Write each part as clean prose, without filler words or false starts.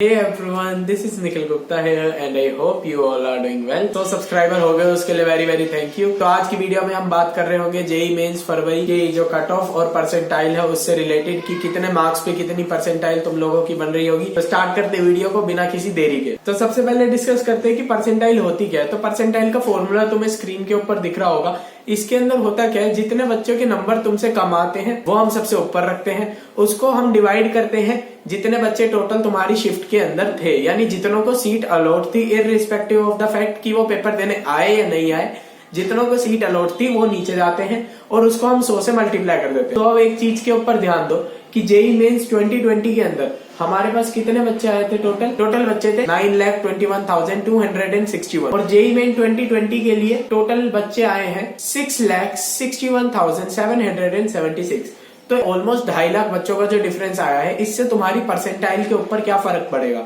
Hey everyone, this is Nikhil Gupta here and I hope you all are doing well. तो subscriber हो गए उसके लिए very very thank you. तो आज की वीडियो में हम बात कर रहे होंगे जेई मेंस फरवरी के जो कट ऑफ और परसेंटाइल है उससे रिलेटेड कि कितने मार्क्स पे कितनी परसेंटाइल तुम लोगों की बन रही होगी। तो स्टार्ट करते वीडियो को बिना किसी देरी के। तो सबसे पहले डिस्कस करते हैं कि परसेंटाइल होती क्या है। तो परसेंटाइल का फॉर्मूला तुम्हें स्क्रीन के ऊपर दिख रहा होगा। इसके अंदर होता क्या है, जितने बच्चों के नंबर तुमसे कम आते हैं वो हम सबसे ऊपर रखते हैं, उसको हम डिवाइड करते हैं जितने बच्चे टोटल तुम्हारी शिफ्ट के अंदर थे, यानी जितनों को सीट अलॉट थी इररिस्पेक्टिव ऑफ द फैक्ट कि वो पेपर देने आए या नहीं आए, जितनों को सीट अलॉट थी वो नीचे जाते हैं और उसको हम 100 से मल्टीप्लाई कर देते हैं। तो अब एक चीज के ऊपर ध्यान दो कि जेई मेंस 2020 के अंदर हमारे पास कितने बच्चे आए थे टोटल बच्चे थे 9,21,261 और जेई मेन 2020 के लिए टोटल बच्चे आए हैं 6,61,776। तो ऑलमोस्ट 2.5 लाख बच्चों का जो डिफरेंस आया है, इससे तुम्हारी परसेंटाइल के ऊपर क्या फर्क पड़ेगा।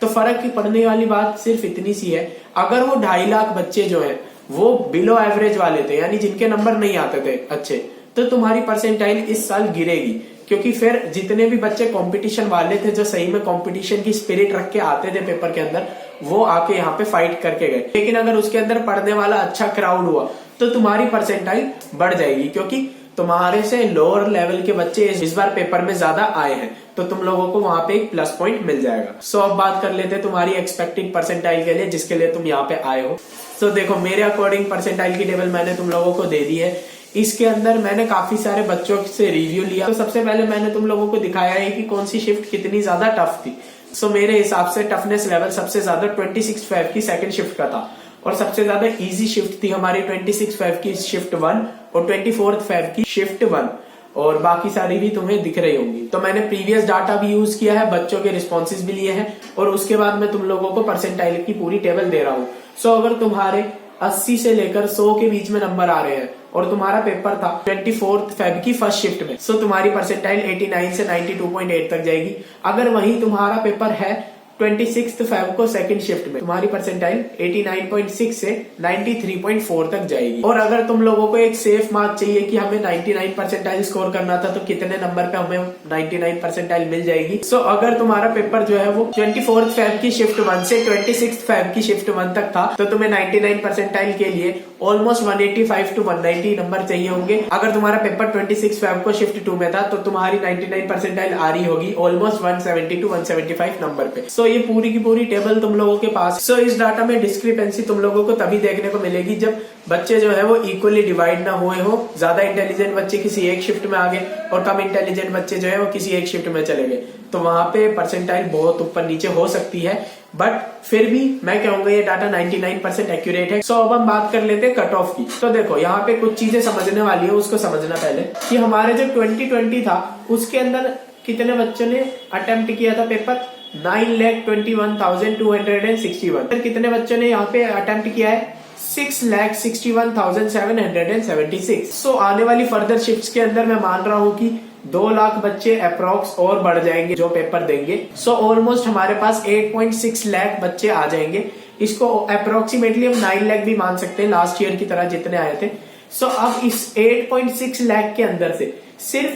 तो फर्क पड़ने वाली बात सिर्फ इतनी सी है, अगर वो 2.5 लाख बच्चे जो है वो बिलो एवरेज वाले थे, यानी जिनके नंबर नहीं आते थे अच्छे, तो तुम्हारी परसेंटाइल इस साल गिरेगी, क्योंकि फिर जितने भी बच्चे कंपटीशन वाले थे जो सही में कंपटीशन की स्पिरिट रख के आते थे पेपर के अंदर, वो आके यहाँ पे फाइट करके गए। लेकिन अगर उसके अंदर पढ़ने वाला अच्छा क्राउड हुआ तो तुम्हारी परसेंटाइल बढ़ जाएगी, क्योंकि तुम्हारे से लोअर लेवल के बच्चे इस बार पेपर में ज्यादा आए हैं, तो तुम लोगों को वहां पे एक प्लस पॉइंट मिल जाएगा। सो अब बात कर लेते हैं तुम्हारी एक्सपेक्टेड परसेंटाइल के लिए, जिसके लिए तुम यहाँ पे आए हो। तो देखो, मेरे अकॉर्डिंग परसेंटाइल की टेबल मैंने तुम लोगों को दे दी है। इसके अंदर मैंने काफी सारे बच्चों से रिव्यू लिया। तो सबसे पहले मैंने तुम लोगों को दिखाया है कि कौन सी शिफ्ट कितनी ज्यादा टफ थी। सो मेरे हिसाब से टफनेस लेवल सबसे ज्यादा 26/5 की सेकंड शिफ्ट का था, और सबसे ज्यादा इजी शिफ्ट थी हमारी 26/5 की शिफ्ट 1 और 24/5 की शिफ्ट 1, और बाकी सारी भी तुम्हें दिख रही होंगी। तो मैंने प्रीवियस डाटा भी यूज किया है, बच्चों के रिस्पॉन्सेज भी लिए हैं, और उसके बाद मैं तुम लोगों को परसेंटाइल की पूरी टेबल दे रहा हूँ। सो अगर तुम्हारे 80 से लेकर 100 के बीच में नंबर आ रहे हैं और तुम्हारा पेपर था 24/5 की फर्स्ट शिफ्ट में, सो तुम्हारी परसेंटाइल 89 से 92.8 तक जाएगी। अगर वही तुम्हारा पेपर है 26/5 को सेकंड शिफ्ट में, तुम्हारी परसेंटाइल 89.6 से 93.4 तक जाएगी। और अगर तुम लोगों को एक सेफ मार्क चाहिए कि हमें 99 परसेंटाइल स्कोर करना था, तो कितने नंबर पे हमें 99 परसेंटाइल मिल जाएगी। सो अगर तुम्हारा पेपर जो है वो 24/5 की शिफ्ट 1 से 26/5 की शिफ्ट 1 तक था, तो तुम्हें 99 परसेंटाइल के लिए ऑलमोस्ट 185 to 190 नंबर चाहिए होंगे। अगर तुम्हारा पेपर 26/5 को शिफ्ट 2 में था, तो तुम्हारी 99 परसेंटाइल आ रही होगी ऑलमोस्ट 170 to 175 नंबर पे। सो ये पूरी की पूरी टेबल तुम लोगों के पास। सो इस डाटा में डिस्क्रिपेंसी तुम लोगों को तभी देखने को मिलेगी जब बच्चे जो है वो इक्वली डिवाइड ना हुए हो। ज्यादा इंटेलिजेंट बच्चे किसी एक शिफ्ट में आ गए और कम इंटेलिजेंट बच्चे जो है वो किसी एक शिफ्ट में चले गए, तो वहां पे परसेंटाइल बहुत ऊपर नीचे हो सकती है, बट फिर भी मैं कहूंगा ये डाटा 99% एक्यूरेट है। सो अब हम बात कर लेते हैं कट ऑफ की। तो देखो, यहाँ पे कुछ चीजें समझने वाली है, उसको समझना पहले कि हमारे जो 2020 था उसके अंदर कितने बच्चों ने अटेम्प्ट किया था पेपर, 9,21,261। फिर कितने बच्चों ने यहाँ पे अटेम्प्ट किया है, 6,61,776। सो आने वाली फर्दर शिफ्ट्स के अंदर मैं मान रहा हूँ कि 2 लाख बच्चे अप्रोक्स और बढ़ जाएंगे जो पेपर देंगे। सो ऑलमोस्ट हमारे पास 8.6 लाख बच्चे आ जाएंगे। इसको अप्रोक्सीमेटली हम 9 लाख भी मान सकते हैं, लास्ट ईयर की तरह जितने आए थे। सो अब इस 8.6 लाख के अंदर से सिर्फ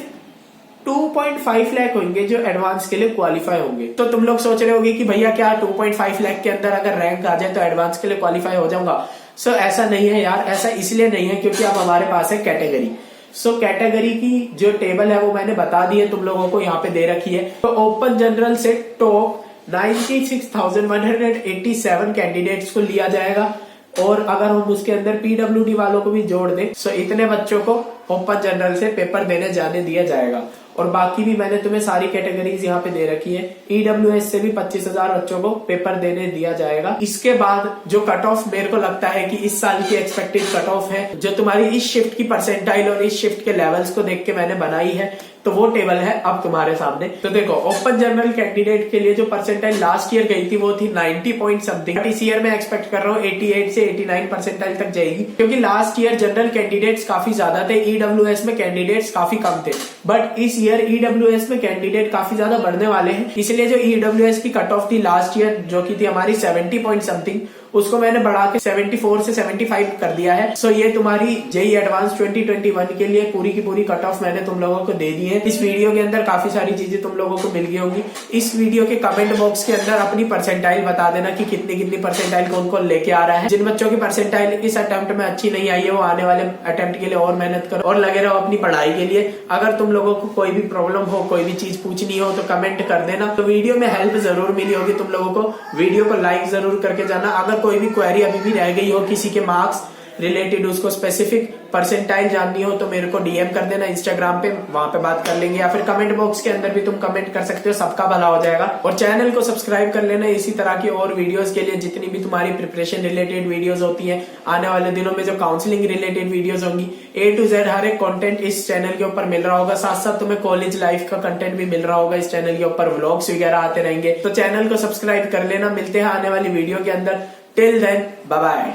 2.5 लाख होंगे जो एडवांस के लिए क्वालिफाई होंगे। तो तुम लोग सोच रहे होगे कि भैया क्या 2.5 लाख के अंदर अगर रैंक आ जाए तो एडवांस के लिए क्वालिफाई हो जाऊंगा। सो ऐसा नहीं है यार, ऐसा इसलिए नहीं है क्योंकि अब हमारे पास है कैटेगरी। सो कैटेगरी की जो टेबल है वो मैंने बता दी है तुम लोगों को, यहाँ पे दे रखी है। तो ओपन जनरल से टॉप 96,187 कैंडिडेट्स को लिया जाएगा, और अगर हम उसके अंदर पीडब्ल्यूडी वालों को भी जोड़ दें, सो इतने बच्चों को ओपन जनरल से पेपर देने जाने दिया जाएगा। और बाकी भी मैंने तुम्हें सारी कैटेगरीज यहाँ पे दे रखी है। ईडब्ल्यूएस से भी 25,000 बच्चों को पेपर देने दिया जाएगा। इसके बाद जो कट ऑफ मेरे को लगता है कि इस साल की एक्सपेक्टेड कट ऑफ है, जो तुम्हारी इस शिफ्ट की परसेंटाइल और इस शिफ्ट के लेवल्स को देख के मैंने बनाई है, तो वो टेबल है अब तुम्हारे सामने। तो देखो, ओपन जनरल कैंडिडेट के लिए जो परसेंटाइल लास्ट ईयर गई थी वो थी 90 पॉइंट समथिंग, बट इस ईयर में एक्सपेक्ट कर रहा हूँ 88 से 89 परसेंटाइल तक जाएगी, क्योंकि लास्ट ईयर जनरल कैंडिडेट्स काफी ज्यादा थे, ईडब्ल्यूएस में कैंडिडेट्स काफी कम थे, बट इस ईयर ईडब्ल्यूएस में कैंडिडेट काफी ज्यादा बढ़ने वाले हैं। इसलिए जो ईडब्ल्यूएस की कट ऑफ थी लास्ट ईयर, जो की थी हमारी 70 पॉइंट समथिंग, उसको मैंने बढ़ा के 74 से 75 कर दिया है। सो ये तुम्हारी जेईई एडवांस 2021 के लिए पूरी की पूरी कट ऑफ मैंने तुम लोगों को दे दी है। इस वीडियो के अंदर काफी सारी चीजें तुम लोगों को मिल गई होंगी। इस वीडियो के कमेंट बॉक्स के अंदर अपनी परसेंटाइल बता देना कि कितनी कितनी परसेंटाइल कौन कौन लेके आ रहा है। जिन बच्चों की परसेंटाइल इस अटेम्प्ट में अच्छी नहीं आई है वो आने वाले अटेम्प्ट के लिए और मेहनत करो और लगे रहो अपनी पढ़ाई के लिए। अगर तुम लोगों को कोई भी प्रॉब्लम हो, कोई भी चीज पूछनी हो तो कमेंट कर देना। तो वीडियो में हेल्प जरूर मिली होगी तुम लोगों को। वीडियो को लाइक जरूर करके जाना। अगर कोई भी क्वेरी अभी भी रह गई हो किसी के मार्क्स रिलेटेड, उसको स्पेसिफिक परसेंटाइल जाननी हो तो मेरे को डीएम कर देना इंस्टाग्राम पे, वहां पे बात कर लेंगे। या फिर कमेंट बॉक्स के अंदर भी तुम कमेंट कर सकते हो, सबका भला हो जाएगा। और चैनल को सब्सक्राइब कर लेना इसी तरह की और वीडियोस के लिए। जितनी भी तुम्हारी प्रिपरेशन रिलेटेड वीडियोस होती है, आने वाले दिनों में जो काउंसलिंग रिलेटेड वीडियोस होंगी, A to Z हर एक कंटेंट इस चैनल के ऊपर मिल रहा होगा। साथ साथ तुम्हें कॉलेज लाइफ का कंटेंट भी मिल रहा होगा इस चैनल के ऊपर, व्लॉग्स वगैरह आते रहेंगे। तो चैनल को सब्सक्राइब कर लेना। मिलते हैं आने वाली वीडियो के अंदर। Till then bye bye.